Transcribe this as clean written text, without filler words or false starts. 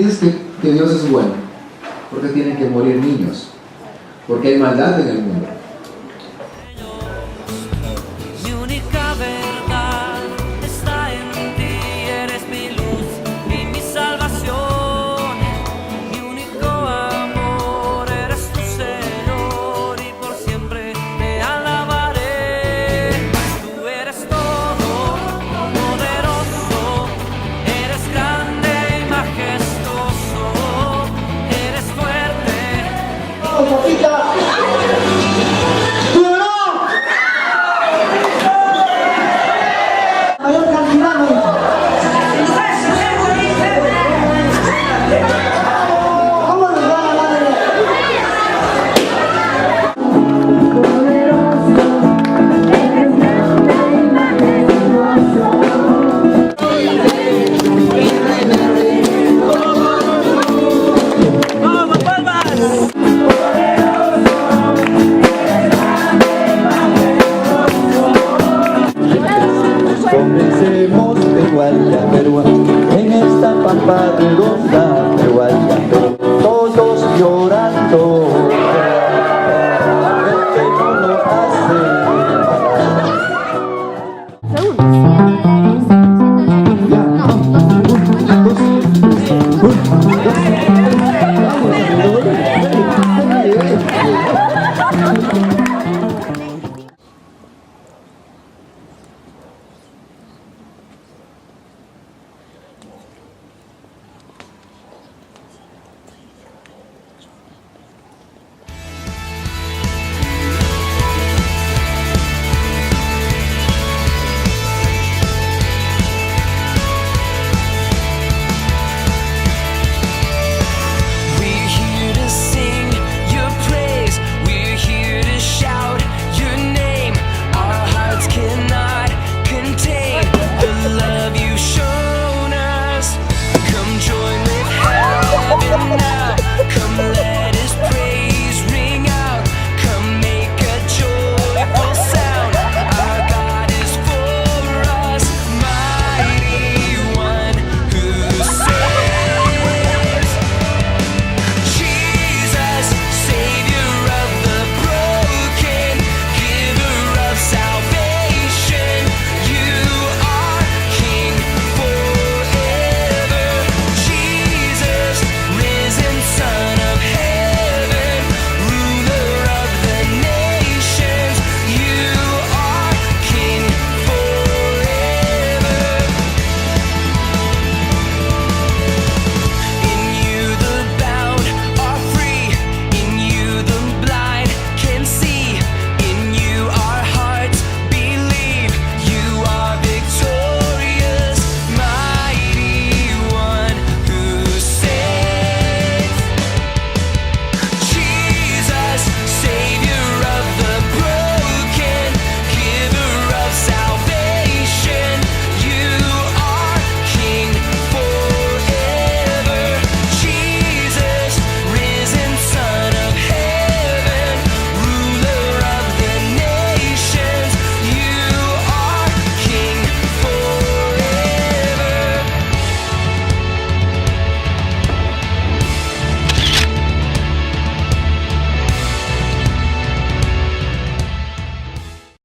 Dices que Dios es bueno, porque tienen que morir niños, porque hay maldad en el mundo. Mi única verdad está en ti, eres mi luz y mi salvación. Mi único amor eres tu Señor y por siempre te alabaré. Tú eres todo poderoso, eres grande y majestuoso, eres fuerte. Comencemos de Peru, en esta pampa rugosa.